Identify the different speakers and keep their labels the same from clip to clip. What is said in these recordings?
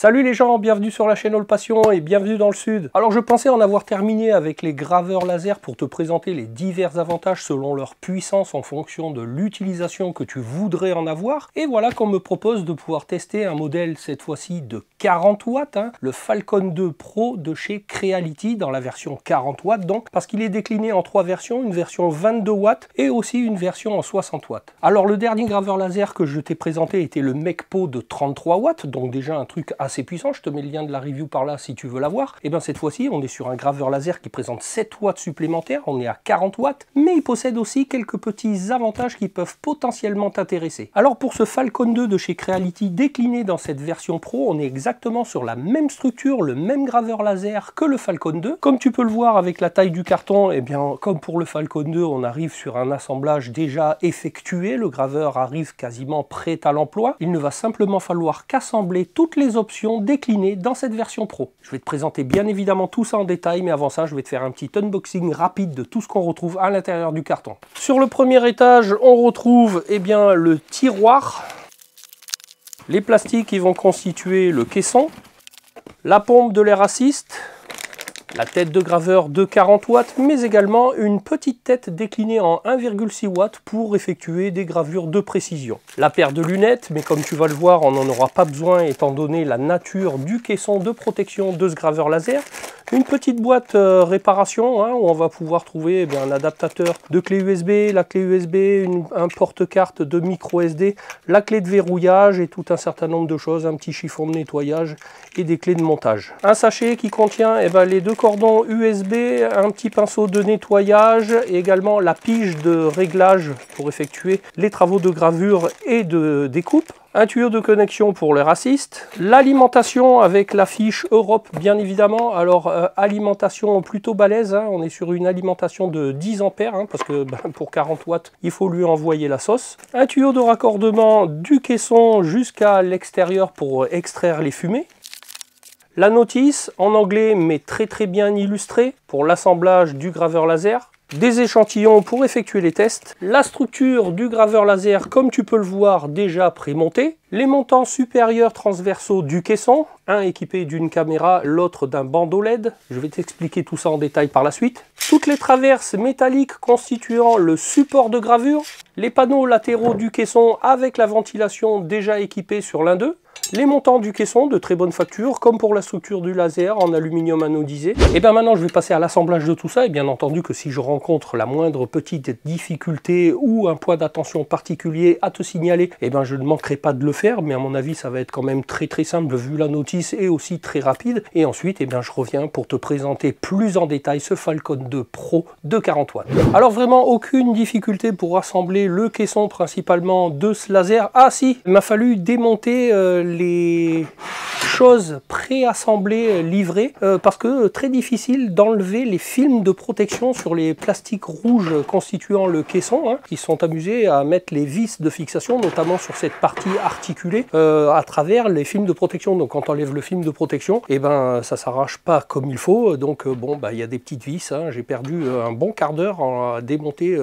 Speaker 1: Salut les gens, bienvenue sur la chaîne All Passion et bienvenue dans le Sud. Alors je pensais en avoir terminé avec les graveurs laser pour te présenter les divers avantages selon leur puissance en fonction de l'utilisation que tu voudrais en avoir. Et voilà qu'on me propose de pouvoir tester un modèle cette fois-ci de 40 watts, le Falcon 2 Pro de chez Creality dans la version 40 watts donc, parce qu'il est décliné en trois versions, une version 22 watts et aussi une version en 60 watts. Alors le dernier graveur laser que je t'ai présenté était le Mecpo de 33 watts, donc déjà un truc assez puissant, je te mets le lien de la review par là si tu veux la voir. Et bien cette fois-ci on est sur un graveur laser qui présente 7 watts supplémentaires, on est à 40 watts, mais il possède aussi quelques petits avantages qui peuvent potentiellement t'intéresser. Alors pour ce Falcon 2 de chez Creality décliné dans cette version Pro, on est exactement sur la même structure, le même graveur laser que le Falcon 2. Comme tu peux le voir avec la taille du carton, et bien comme pour le Falcon 2, on arrive sur un assemblage déjà effectué, le graveur arrive quasiment prêt à l'emploi. Il ne va simplement falloir qu'assembler toutes les options déclinées dans cette version Pro. Je vais te présenter bien évidemment tout ça en détail, mais avant ça, je vais te faire un petit unboxing rapide de tout ce qu'on retrouve à l'intérieur du carton. Sur le premier étage, on retrouve le tiroir, les plastiques qui vont constituer le caisson, la pompe de l'air assist, la tête de graveur de 40 watts, mais également une petite tête déclinée en 1,6 watts pour effectuer des gravures de précision. La paire de lunettes, mais comme tu vas le voir, on n'en aura pas besoin étant donné la nature du caisson de protection de ce graveur laser. Une petite boîte réparation où on va pouvoir trouver un adaptateur de clé USB, la clé USB, un porte-carte de micro SD, la clé de verrouillage et tout un certain nombre de choses, un petit chiffon de nettoyage et des clés de montage. Un sachet qui contient les deux cordons USB, un petit pinceau de nettoyage et également la pige de réglage pour effectuer les travaux de gravure et de découpe. Un tuyau de connexion pour l'air assist, l'alimentation avec la fiche Europe bien évidemment, alors alimentation plutôt balèze, on est sur une alimentation de 10 ampères parce que pour 40 watts il faut lui envoyer la sauce. Un tuyau de raccordement du caisson jusqu'à l'extérieur pour extraire les fumées. La notice en anglais mais très bien illustrée pour l'assemblage du graveur laser. Des échantillons pour effectuer les tests, la structure du graveur laser comme tu peux le voir déjà prémontée, les montants supérieurs transversaux du caisson, un équipé d'une caméra, l'autre d'un bandeau LED, je vais t'expliquer tout ça en détail par la suite, toutes les traverses métalliques constituant le support de gravure, les panneaux latéraux du caisson avec la ventilation déjà équipée sur l'un d'eux, les montants du caisson de très bonne facture, comme pour la structure du laser en aluminium anodisé. Et bien maintenant je vais passer à l'assemblage de tout ça, et bien entendu que si je rencontre la moindre petite difficulté ou un point d'attention particulier à te signaler, et bien je ne manquerai pas de le faire, mais à mon avis ça va être quand même très simple vu la notice et aussi très rapide. Et ensuite et bien je reviens pour te présenter plus en détail ce Falcon 2 Pro de 40 watts. Alors vraiment aucune difficulté pour assembler le caisson principalement de ce laser. Ah si, il m'a fallu démonter les choses préassemblées livrées parce que très difficile d'enlever les films de protection sur les plastiques rouges constituant le caisson qui sont amusés à mettre les vis de fixation notamment sur cette partie articulée à travers les films de protection. Donc quand on enlève le film de protection ça s'arrache pas comme il faut, donc il y a des petites vis, j'ai perdu un bon quart d'heure à démonter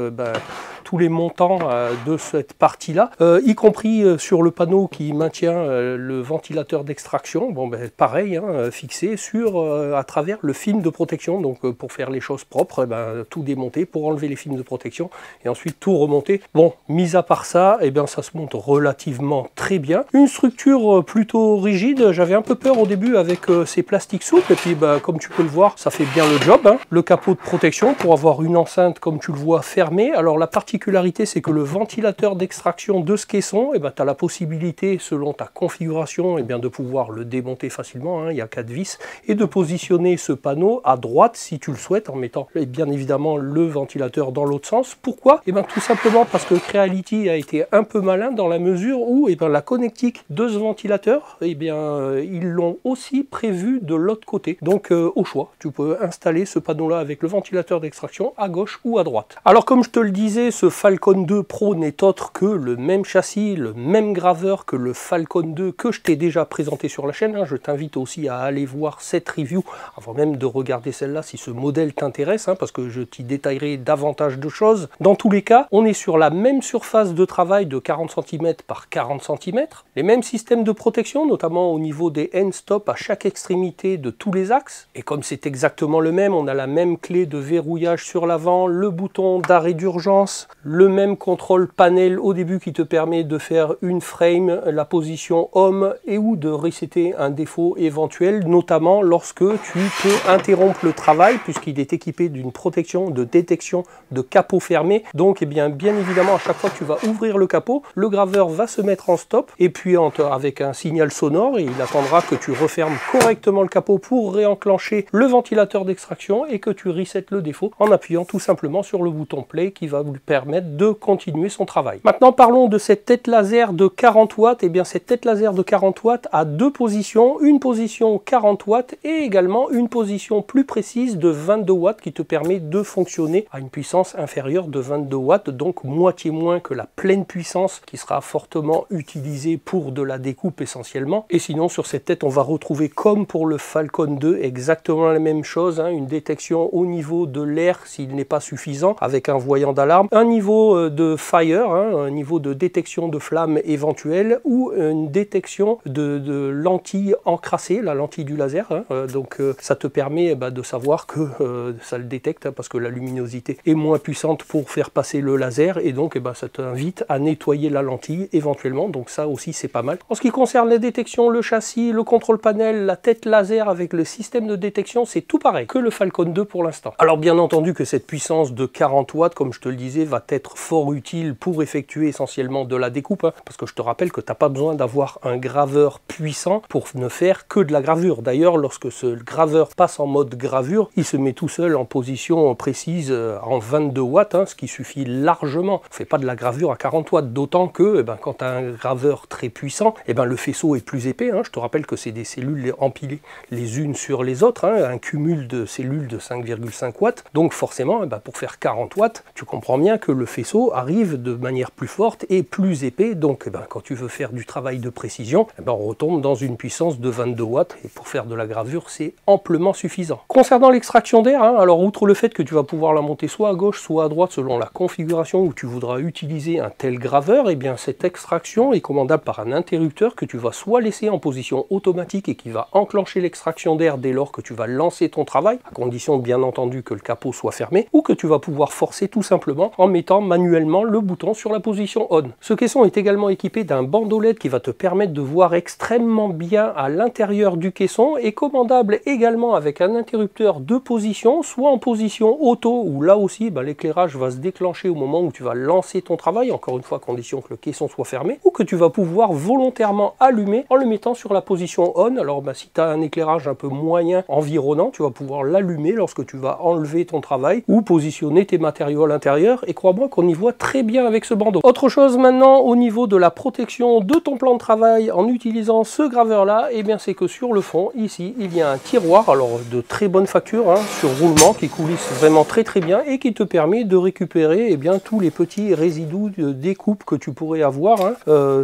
Speaker 1: tous les montants de cette partie là, y compris sur le panneau qui maintient le ventilateur d'extraction, pareil, fixé sur à travers le film de protection. Donc pour faire les choses propres, tout démonter pour enlever les films de protection et ensuite tout remonter. Bon, mis à part ça, ça se monte relativement très bien. Une structure plutôt rigide, j'avais un peu peur au début avec ces plastiques souples, et puis comme tu peux le voir, ça fait bien le job. Le capot de protection pour avoir une enceinte comme tu le vois fermée. Alors la particularité c'est que le ventilateur d'extraction de ce caisson, tu as la possibilité selon ta configuration de pouvoir le démonter facilement, il y a 4 vis, et de positionner ce panneau à droite si tu le souhaites en mettant bien évidemment le ventilateur dans l'autre sens. Pourquoi? Tout simplement parce que Creality a été un peu malin dans la mesure où la connectique de ce ventilateur, ils l'ont aussi prévu de l'autre côté. Donc au choix, tu peux installer ce panneau là avec le ventilateur d'extraction à gauche ou à droite. Alors comme je te le disais, ce Falcon 2 Pro n'est autre que le même châssis, le même graveur que le Falcon 2 que je t'ai déjà présenté sur la chaîne. Je t'invite aussi à aller voir cette review avant même de regarder celle-là si ce modèle t'intéresse, parce que je t'y détaillerai davantage de choses. Dans tous les cas, on est sur la même surface de travail de 40 cm par 40 cm, les mêmes systèmes de protection, notamment au niveau des end-stop à chaque extrémité de tous les axes. Et comme c'est exactement le même, on a la même clé de verrouillage sur l'avant, le bouton d'arrêt d'urgence, le même contrôle panel au début qui te permet de faire une frame, la position home et ou de resetter un défaut éventuel, notamment lorsque tu peux interrompre le travail puisqu'il est équipé d'une protection de détection de capot fermé. Donc bien évidemment, à chaque fois que tu vas ouvrir le capot, le graveur va se mettre en stop et puis avec un signal sonore, il attendra que tu refermes correctement le capot pour réenclencher le ventilateur d'extraction et que tu resets le défaut en appuyant tout simplement sur le bouton play qui va lui permettre de continuer son travail. Maintenant parlons de cette tête laser de 40 watts. Et bien cette tête laser de 40 watts a deux positions, une position 40 watts et également une position plus précise de 22 watts qui te permet de fonctionner à une puissance inférieure de 22 watts, donc moitié moins que la pleine puissance qui sera fortement utilisée pour de la découpe essentiellement. Et sinon sur cette tête on va retrouver comme pour le Falcon 2 exactement la même chose, une détection au niveau de l'air s'il n'est pas suffisant avec un voyant d'alarme, un niveau de fire, un niveau de détection de flamme éventuelle ou une détection de lentille encrassée, la lentille du laser, donc ça te permet de savoir que ça le détecte parce que la luminosité est moins puissante pour faire passer le laser et donc ça t'invite à nettoyer la lentille éventuellement, donc ça aussi c'est pas mal. En ce qui concerne les détections, le châssis, le contrôle panel, la tête laser avec le système de détection, c'est tout pareil que le Falcon 2 pour l'instant. Alors bien entendu que cette puissance de 40 watts, comme je te le disais, va être fort utile pour effectuer essentiellement de la découpe, parce que je te rappelle que tu n'as pas besoin d'avoir un graveur puissant pour ne faire que de la gravure. D'ailleurs, lorsque ce graveur passe en mode gravure, il se met tout seul en position précise en 22 watts, ce qui suffit largement. On ne fait pas de la gravure à 40 watts, d'autant que quand tu as un graveur très puissant, le faisceau est plus épais. Je te rappelle que c'est des cellules empilées les unes sur les autres, un cumul de cellules de 5,5 watts. Donc forcément, pour faire 40 watts, tu comprends bien que le faisceau arrive de manière plus forte et plus épais. Donc quand tu veux faire du travail de précision, on retombe dans une puissance de 22 watts. Et pour faire de la gravure, c'est amplement suffisant. Concernant l'extraction d'air, alors outre le fait que tu vas pouvoir la monter soit à gauche, soit à droite, selon la configuration où tu voudras utiliser un tel graveur, cette extraction est commandable par un interrupteur que tu vas soit laisser en position automatique et qui va enclencher l'extraction d'air dès lors que tu vas lancer ton travail, à condition bien entendu que le capot soit fermé, ou que tu vas pouvoir forcer tout simplement en mettant manuellement le bouton sur la position on. Ce caisson est également équipé d'un bandeau LED qui va te permettre de voir extrêmement bien à l'intérieur du caisson et commandable également avec un interrupteur de position, soit en position auto où là aussi l'éclairage va se déclencher au moment où tu vas lancer ton travail, encore une fois à condition que le caisson soit fermé, ou que tu vas pouvoir volontairement allumer en le mettant sur la position on. Alors si tu as un éclairage un peu moyen environnant, tu vas pouvoir l'allumer lorsque tu vas enlever ton travail ou positionner tes matériaux à l'intérieur, et crois-moi qu'on y voit très bien avec ce bandeau. Autre chose maintenant au niveau de la protection de ton plan de travail en utilisant ce graveur là, c'est que sur le fond ici il y a un tiroir, alors de très bonne facture, sur roulement, qui coulisse vraiment très bien et qui te permet de récupérer tous les petits résidus de découpe que tu pourrais avoir.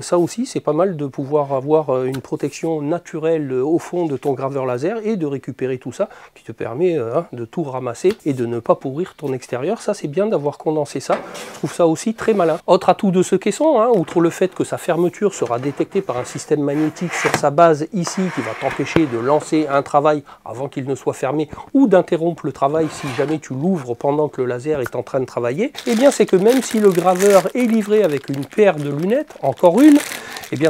Speaker 1: Ça aussi c'est pas mal de pouvoir avoir une protection naturelle au fond de ton graveur laser et de récupérer tout ça, qui te permet de tout ramasser et de ne pas pourrir ton extérieur. Ça c'est bien d'avoir condensé ça, je trouve ça aussi très malin. Autre atout de ce caisson, outre le fait que sa fermeture sera détectée par un système magnétique sur sa base ici qui va t'empêcher de lancer un travail avant qu'il ne soit fermé ou d'interrompre le travail si jamais tu l'ouvres pendant que le laser est en train de travailler, c'est que même si le graveur est livré avec une paire de lunettes, encore une,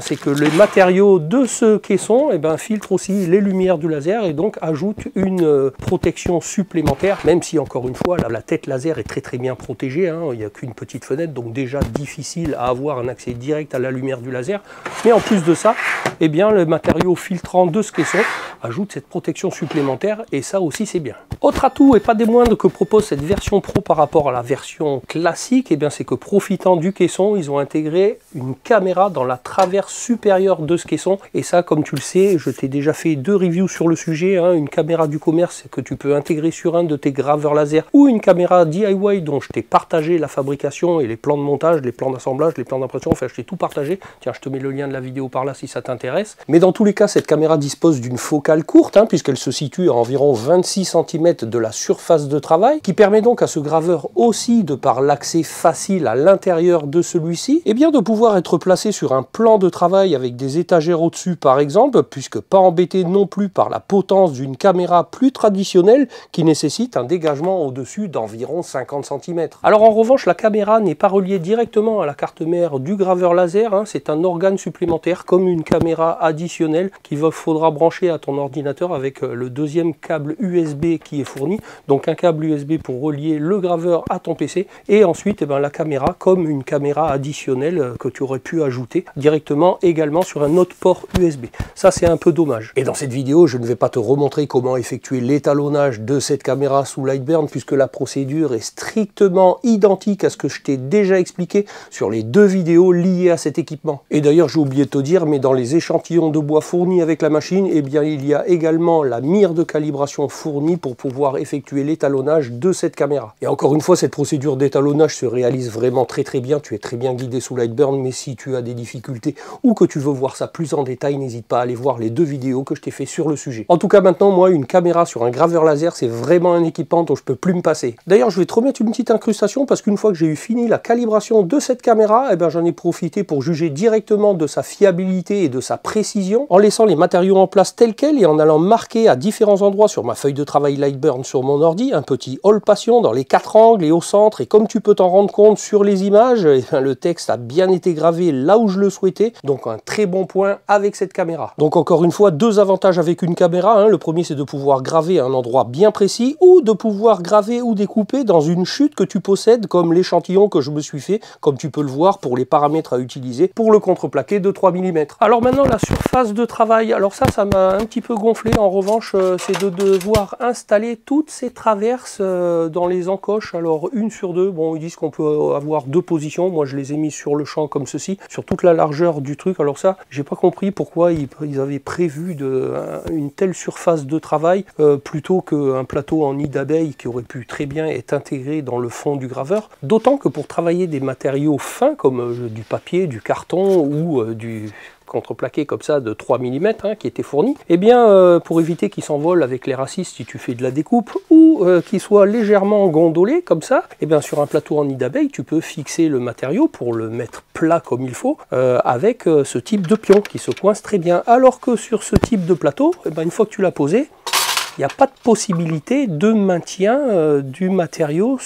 Speaker 1: c'est que les matériaux de ce caisson filtrent aussi les lumières du laser et donc ajoutent une protection supplémentaire, même si encore une fois la tête laser est très bien protégée, il n'y a qu'une petite fenêtre, donc déjà difficile à avoir un accès direct à la lumière du laser, mais en plus de ça, le matériau filtrant de ce caisson ajoute cette protection supplémentaire et ça aussi c'est bien. Autre atout et pas des moindres que propose cette version Pro par rapport à la version classique, c'est que profitant du caisson, ils ont intégré une caméra dans la trame travers supérieur de ce caisson. Et ça, comme tu le sais, je t'ai déjà fait 2 reviews sur le sujet, hein, une caméra du commerce que tu peux intégrer sur un de tes graveurs laser ou une caméra DIY dont je t'ai partagé la fabrication et les plans de montage, les plans d'assemblage, les plans d'impression, enfin je t'ai tout partagé. Tiens, je te mets le lien de la vidéo par là si ça t'intéresse. Mais dans tous les cas, cette caméra dispose d'une focale courte, hein, puisqu'elle se situe à environ 26 cm de la surface de travail, qui permet donc à ce graveur aussi, de par l'accès facile à l'intérieur de celui-ci, et bien de pouvoir être placé sur un plan de travail avec des étagères au-dessus par exemple, puisque pas embêté non plus par la potence d'une caméra plus traditionnelle qui nécessite un dégagement au-dessus d'environ 50 cm. Alors en revanche, la caméra n'est pas reliée directement à la carte mère du graveur laser, hein, c'est un organe supplémentaire comme une caméra additionnelle qu'il faudra brancher à ton ordinateur avec le deuxième câble USB qui est fourni, donc un câble USB pour relier le graveur à ton PC, et ensuite la caméra comme une caméra additionnelle que tu aurais pu ajouter directement également sur un autre port USB. Ça c'est un peu dommage. Et dans cette vidéo, je ne vais pas te remontrer comment effectuer l'étalonnage de cette caméra sous Lightburn, puisque la procédure est strictement identique à ce que je t'ai déjà expliqué sur les 2 vidéos liées à cet équipement. Et d'ailleurs, j'ai oublié de te dire, mais dans les échantillons de bois fournis avec la machine, eh bien il y a également la mire de calibration fournie pour pouvoir effectuer l'étalonnage de cette caméra. Et encore une fois, cette procédure d'étalonnage se réalise vraiment très bien. Tu es très bien guidé sous Lightburn, mais si tu as des difficultés ou que tu veux voir ça plus en détail, n'hésite pas à aller voir les 2 vidéos que je t'ai fait sur le sujet. En tout cas, maintenant, moi, une caméra sur un graveur laser, c'est vraiment un équipement dont je peux plus me passer. D'ailleurs, je vais te remettre une petite incrustation parce qu'une fois que j'ai eu fini la calibration de cette caméra, j'en ai profité pour juger directement de sa fiabilité et de sa précision en laissant les matériaux en place tels quels et en allant marquer à différents endroits sur ma feuille de travail Lightburn sur mon ordi un petit hall passion dans les 4 angles et au centre, et comme tu peux t'en rendre compte sur les images, le texte a bien été gravé là où je le souhaitais, donc un très bon point avec cette caméra. Donc encore une fois, 2 avantages avec une caméra, hein. Le premier, c'est de pouvoir graver à un endroit bien précis ou de pouvoir graver ou découper dans une chute que tu possèdes, comme l'échantillon que je me suis fait, comme tu peux le voir pour les paramètres à utiliser pour le contreplaqué de 3 mm. Alors maintenant, la surface de travail, alors ça m'a un petit peu gonflé. En revanche, c'est de devoir installer toutes ces traverses dans les encoches. Alors une sur 2, bon, ils disent qu'on peut avoir 2 positions, moi je les ai mis sur le champ comme ceci, sur toute la largeur du truc. Alors ça, j'ai pas compris pourquoi ils avaient prévu une telle surface de travail plutôt qu'un plateau en nid d'abeille qui aurait pu très bien être intégré dans le fond du graveur. D'autant que pour travailler des matériaux fins comme du papier, du carton ou du contreplaqué comme ça de 3 mm hein, qui était fourni, et bien pour éviter qu'il s'envole avec les racines si tu fais de la découpe ou qu'il soit légèrement gondolé comme ça, et bien sur un plateau en nid d'abeille tu peux fixer le matériau pour le mettre plat comme il faut avec ce type de pion qui se coince très bien, alors que sur ce type de plateau, une fois que tu l'as posé, il n'y a pas de possibilité de maintien du matériau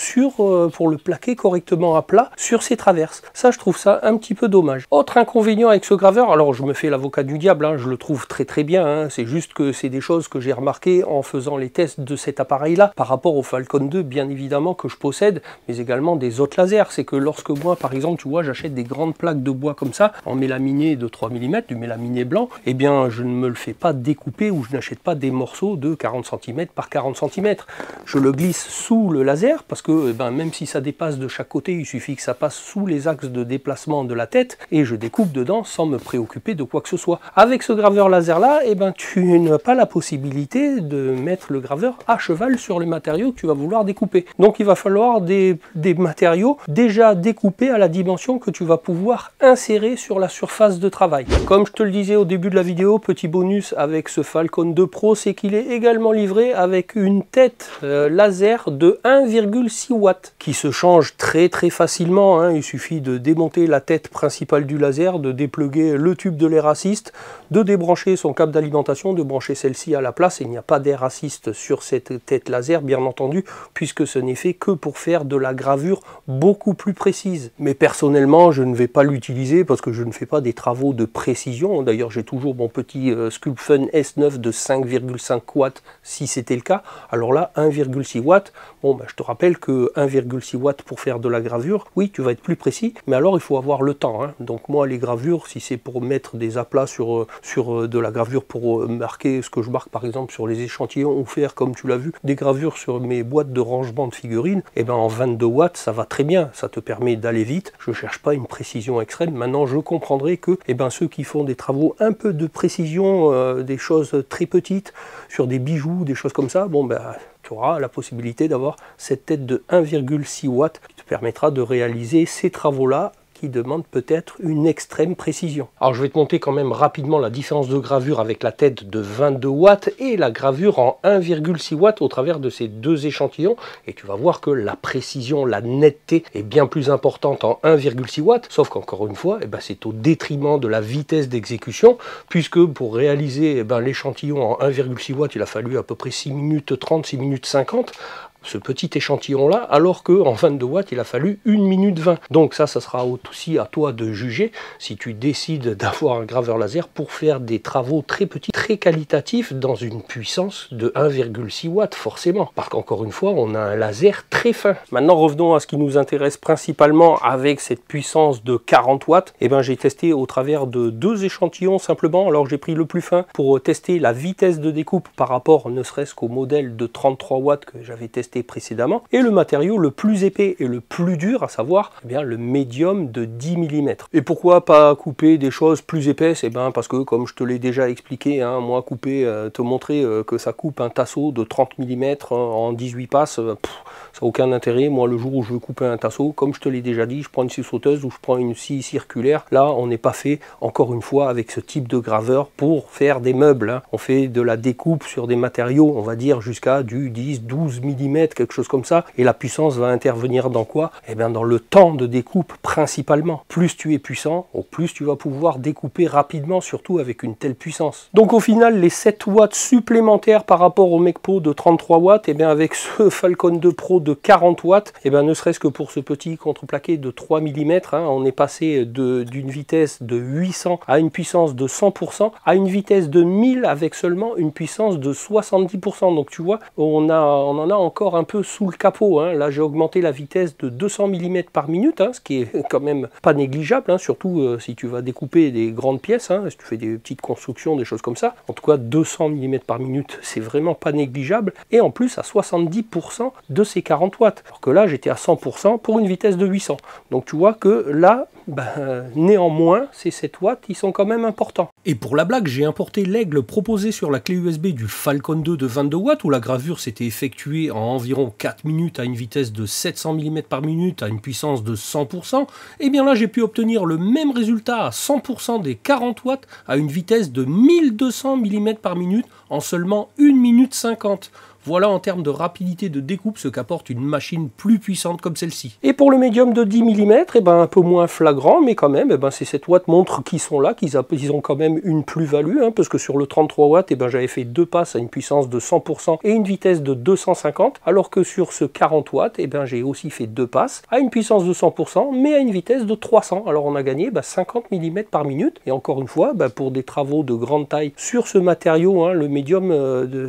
Speaker 1: pour le plaquer correctement à plat sur ces traverses. Ça, je trouve ça un petit peu dommage. Autre inconvénient avec ce graveur, alors je me fais l'avocat du diable, hein, je le trouve très bien, hein, c'est juste que c'est des choses que j'ai remarquées en faisant les tests de cet appareil-là par rapport au Falcon 2, bien évidemment, que je possède, mais également des autres lasers. C'est que lorsque moi, par exemple, tu vois, j'achète des grandes plaques de bois comme ça, en mélaminé de 3 mm, du mélaminé blanc, eh bien, je ne me le fais pas découper ou je n'achète pas des morceaux de 40 cm par 40 cm. Je le glisse sous le laser parce que même si ça dépasse de chaque côté, il suffit que ça passe sous les axes de déplacement de la tête et je découpe dedans sans me préoccuper de quoi que ce soit. Avec ce graveur laser là, tu n'as pas la possibilité de mettre le graveur à cheval sur les matériaux que tu vas vouloir découper. Donc il va falloir des matériaux déjà découpés à la dimension que tu vas pouvoir insérer sur la surface de travail. Comme je te le disais au début de la vidéo, petit bonus avec ce Falcon 2 Pro, c'est qu'il est également livré avec une tête laser de 1,6 watts qui se change très facilement, hein. Il suffit de démonter la tête principale du laser, de dépluguer le tube de l'air assist, de débrancher son câble d'alimentation, de brancher celle-ci à la place. Il n'y a pas d'air assist sur cette tête laser, bien entendu, puisque ce n'est fait que pour faire de la gravure beaucoup plus précise. Mais personnellement, je ne vais pas l'utiliser parce que je ne fais pas des travaux de précision. D'ailleurs, j'ai toujours mon petit Sculpfun S9 de 5,5 watts Si c'était le cas, alors là 1,6 watts, bon je te rappelle que 1,6 watts pour faire de la gravure, oui tu vas être plus précis, mais alors il faut avoir le temps, hein. Donc moi les gravures, si c'est pour mettre des aplats sur de la gravure pour marquer ce que je marque par exemple sur les échantillons, ou faire comme tu l'as vu des gravures sur mes boîtes de rangement de figurines, et ben en 22 watts ça va très bien, ça te permet d'aller vite. Je cherche pas une précision extrême. Maintenant je comprendrai que ceux qui font des travaux un peu de précision, des choses très petites sur des bijoux, des choses comme ça, tu auras la possibilité d'avoir cette tête de 1,6 watts qui te permettra de réaliser ces travaux-là qui demande peut-être une extrême précision. Alors je vais te montrer quand même rapidement la différence de gravure avec la tête de 22 watts et la gravure en 1,6 watts au travers de ces deux échantillons, et tu vas voir que la précision, la netteté est bien plus importante en 1,6 watts, sauf qu'encore une fois, c'est au détriment de la vitesse d'exécution, puisque pour réaliser l'échantillon en 1,6 watts, il a fallu à peu près 6 minutes 30, 6 minutes 50, ce petit échantillon là, alors qu'en 22 watts il a fallu 1 minute 20. Donc ça sera aussi à toi de juger si tu décides d'avoir un graveur laser pour faire des travaux très petits, très qualitatifs, dans une puissance de 1,6 watts forcément, parce qu'encore une fois on a un laser très fin. Maintenant revenons à ce qui nous intéresse principalement avec cette puissance de 40 watts. J'ai testé au travers de deux échantillons simplement. Alors j'ai pris le plus fin pour tester la vitesse de découpe par rapport ne serait-ce qu'au modèle de 33 watts que j'avais testé précédemment, et le matériau le plus épais et le plus dur, à savoir le médium de 10 mm. Et pourquoi pas couper des choses plus épaisses? Parce que comme je te l'ai déjà expliqué, moi couper, te montrer que ça coupe un tasseau de 30 mm en 18 passes, ça n'a aucun intérêt. Moi le jour où je veux couper un tasseau, comme je te l'ai déjà dit, je prends une scie sauteuse ou je prends une scie circulaire. Là on n'est pas fait encore une fois avec ce type de graveur pour faire des meubles, hein. On fait de la découpe sur des matériaux, on va dire jusqu'à du 10-12 mm, quelque chose comme ça, et la puissance va intervenir dans quoi? Dans le temps de découpe principalement. Plus tu es puissant, au plus tu vas pouvoir découper rapidement, surtout avec une telle puissance. Donc au final les 7 watts supplémentaires par rapport au MechPro de 33 watts, avec ce Falcon 2 Pro de 40 watts, ne serait-ce que pour ce petit contreplaqué de 3 mm, on est passé d'une vitesse de 800 à une puissance de 100%, à une vitesse de 1000 avec seulement une puissance de 70%. Donc tu vois, on en a encore un peu sous le capot, hein. Là j'ai augmenté la vitesse de 200 mm par minute, ce qui est quand même pas négligeable, surtout si tu vas découper des grandes pièces, si tu fais des petites constructions, des choses comme ça. En tout cas 200 mm par minute, c'est vraiment pas négligeable, et en plus à 70% de ces 40 watts, alors que là j'étais à 100% pour une vitesse de 800. Donc tu vois que là, néanmoins, ces 7 watts, ils sont quand même importants. Et pour la blague, j'ai importé l'aigle proposé sur la clé USB du Falcon 2 de 22 watts, où la gravure s'était effectuée en environ 4 minutes à une vitesse de 700 mm par minute à une puissance de 100%. Et bien là, j'ai pu obtenir le même résultat à 100% des 40 watts à une vitesse de 1200 mm par minute en seulement 1 minute 50. Voilà en termes de rapidité de découpe ce qu'apporte une machine plus puissante comme celle-ci. Et pour le médium de 10 mm, un peu moins flagrant, mais quand même, ces 7 watts montrent qu'ils sont là, qu'ils ont quand même une plus-value, parce que sur le 33 watts, j'avais fait 2 passes à une puissance de 100% et une vitesse de 250, alors que sur ce 40 watts, j'ai aussi fait 2 passes à une puissance de 100%, mais à une vitesse de 300. Alors on a gagné 50 mm par minute, et encore une fois, pour des travaux de grande taille sur ce matériau, le médium,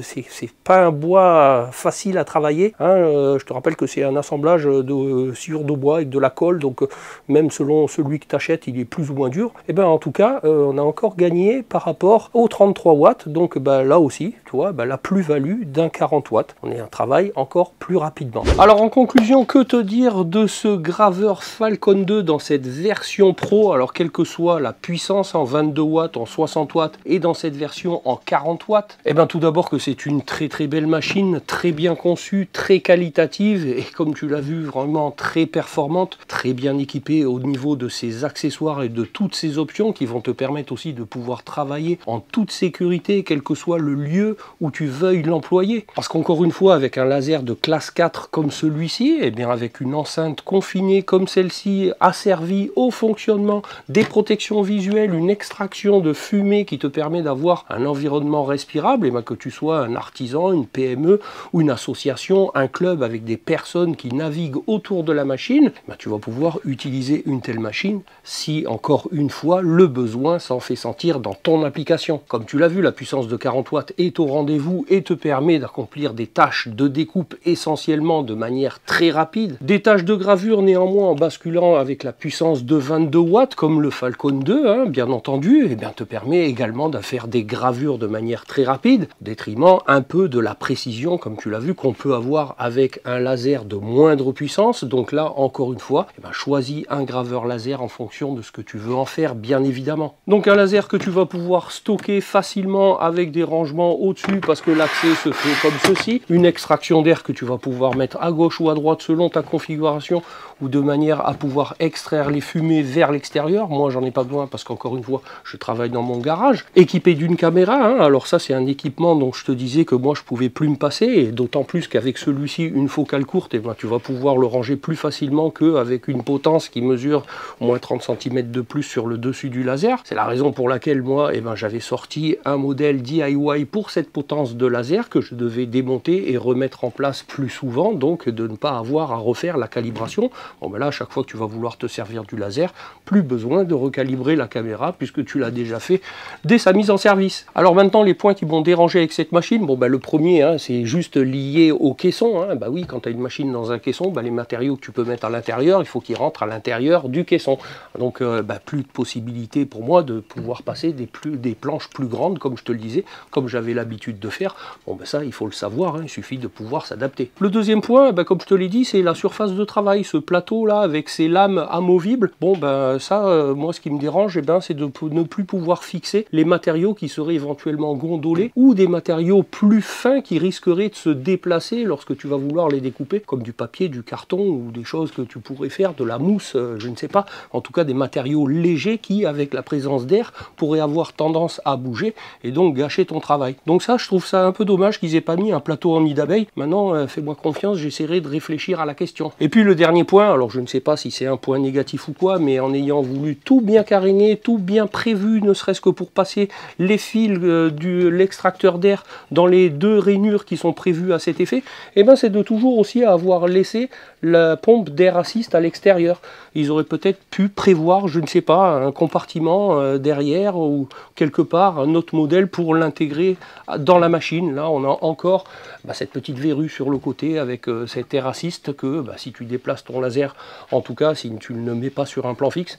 Speaker 1: c'est pas un bois facile à travailler, je te rappelle que c'est un assemblage de sciure de bois avec de la colle, donc même selon celui que tu achètes, il est plus ou moins dur. En tout cas, on a encore gagné par rapport au 33 watts, donc là aussi, tu vois, la plus-value d'un 40 watts. On est un travail encore plus rapidement. Alors en conclusion, que te dire de ce graveur Falcon 2 dans cette version Pro? Alors quelle que soit la puissance en 22 watts, en 60 watts et dans cette version en 40 watts, tout d'abord que c'est une très très belle machine, très bien conçue, très qualitative, et comme tu l'as vu, vraiment très performante, très bien équipée au niveau de ses accessoires et de toutes ses options qui vont te permettre aussi de pouvoir travailler en toute sécurité, quel que soit le lieu où tu veuilles l'employer. Parce qu'encore une fois, avec un laser de classe 4 comme celui-ci, avec une enceinte confinée comme celle-ci, asservie au fonctionnement, des protections visuelles, une extraction de fumée qui te permet d'avoir un environnement respirable, que tu sois un artisan, une PME, fameux, ou une association, un club avec des personnes qui naviguent autour de la machine, ben, tu vas pouvoir utiliser une telle machine si, encore une fois, le besoin s'en fait sentir dans ton application. Comme tu l'as vu, la puissance de 40 watts est au rendez-vous et te permet d'accomplir des tâches de découpe essentiellement de manière très rapide. Des tâches de gravure néanmoins en basculant avec la puissance de 22 watts, comme le Falcon 2, hein, bien entendu, et bien, te permet également de faire des gravures de manière très rapide, au détriment un peu de la précision, comme tu l'as vu, qu'on peut avoir avec un laser de moindre puissance. Donc là, encore une fois, eh ben, choisis un graveur laser en fonction de ce que tu veux en faire, bien évidemment. Donc un laser que tu vas pouvoir stocker facilement avec des rangements au-dessus, parce que l'accès se fait comme ceci. Une extraction d'air que tu vas pouvoir mettre à gauche ou à droite selon ta configuration, ou de manière à pouvoir extraire les fumées vers l'extérieur. Moi, j'en ai pas besoin parce qu'encore une fois, je travaille dans mon garage. Équipé d'une caméra, hein. Alors ça, c'est un équipement dont je te disais que moi, je pouvais plus me passer, et d'autant plus qu'avec celui-ci, une focale courte, et ben, tu vas pouvoir le ranger plus facilement qu'avec une potence qui mesure au moins 30 cm de plus sur le dessus du laser. C'est la raison pour laquelle moi, ben, j'avais sorti un modèle DIY pour cette potence de laser que je devais démonter et remettre en place plus souvent, donc de ne pas avoir à refaire la calibration. Bon ben là, à chaque fois que tu vas vouloir te servir du laser, plus besoin de recalibrer la caméra puisque tu l'as déjà fait dès sa mise en service. Alors maintenant, les points qui m'ont dérangé avec cette machine, bon ben le premier, hein, c'est juste lié au caisson. Hein. Bah oui, quand tu as une machine dans un caisson, ben, les matériaux que tu peux mettre à l'intérieur, il faut qu'ils rentrent à l'intérieur du caisson. Donc plus de possibilité pour moi de pouvoir passer des planches plus grandes, comme je te le disais, comme j'avais l'habitude de faire. Bon ben ça, il faut le savoir, hein, il suffit de pouvoir s'adapter. Le deuxième point, ben, comme je te l'ai dit, c'est la surface de travail, ce plateau là avec ses lames amovibles. Bon ben ça, moi ce qui me dérange, ben, c'est de ne plus pouvoir fixer les matériaux qui seraient éventuellement gondolés, ou des matériaux plus fins qui risqueraient de se déplacer lorsque tu vas vouloir les découper, comme du papier, du carton, ou des choses que tu pourrais faire, de la mousse, je ne sais pas, en tout cas des matériaux légers qui, avec la présence d'air, pourraient avoir tendance à bouger et donc gâcher ton travail. Donc ça, je trouve ça un peu dommage qu'ils aient pas mis un plateau en nid d'abeille. Maintenant, fais-moi confiance, j'essaierai de réfléchir à la question. Et puis le dernier point, alors je ne sais pas si c'est un point négatif ou quoi, mais en ayant voulu tout bien caréner, tout bien prévu, ne serait-ce que pour passer les fils de l'extracteur d'air dans les deux rainures qui sont prévues à cet effet, et ben c'est de toujours aussi avoir laissé la pompe d'air assist à l'extérieur. Ils auraient peut-être pu prévoir, je ne sais pas, un compartiment derrière ou quelque part un autre modèle pour l'intégrer dans la machine. Là, on a encore cette petite verrue sur le côté avec cet air assist que si tu déplaces ton laser, en tout cas si tu ne le mets pas sur un plan fixe,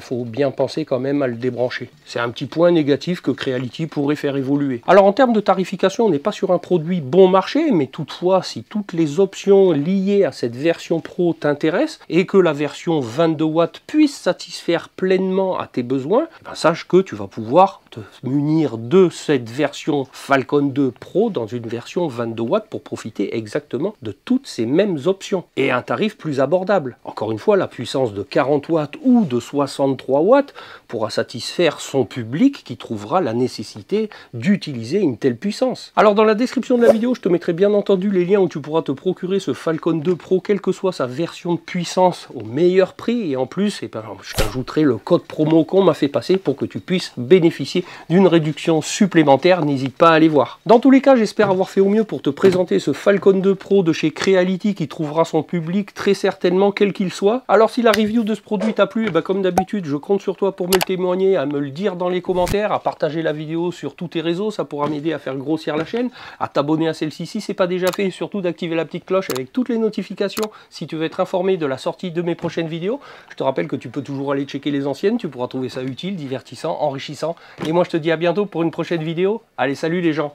Speaker 1: faut bien penser quand même à le débrancher. C'est un petit point négatif que Creality pourrait faire évoluer. Alors en termes de tarification, on n'est pas sur un produit bon marché, mais toutefois si toutes les options liées à cette version Pro t'intéressent et que la version 22 watts puisse satisfaire pleinement à tes besoins, sache que tu vas pouvoir te munir de cette version Falcon 2 Pro dans une version 22 watts pour profiter exactement de toutes ces mêmes options et un tarif plus abordable. Encore une fois, la puissance de 40 watts ou de 63 watts pourra satisfaire son public qui trouvera la nécessité d'utiliser une telle puissance. Alors dans la description de la vidéo, je te mettrai bien entendu les liens où tu pourras te procurer ce Falcon 2 Pro, quelle que soit sa version de puissance, au meilleur prix, et en plus je t'ajouterai le code promo qu'on m'a fait passer pour que tu puisses bénéficier d'une réduction supplémentaire. N'hésite pas à aller voir. Dans tous les cas, j'espère avoir fait au mieux pour te présenter ce Falcon 2 Pro de chez Creality qui trouvera son public très certainement quel qu'il soit. Alors si la review de ce produit t'a plu, comme d'habitude, je compte sur toi pour me le témoigner, à me le dire dans les commentaires, à partager la vidéo sur tous tes réseaux, ça pourra m'aider à faire grossir la chaîne, à t'abonner à celle-ci si c'est pas déjà fait, et surtout d'activer la petite cloche avec toutes les notifications si tu veux être informé de la sortie de mes prochaines vidéos. Je te rappelle que tu peux toujours aller checker les anciennes, tu pourras trouver ça utile, divertissant, enrichissant. Et moi je te dis à bientôt pour une prochaine vidéo. Allez, salut les gens!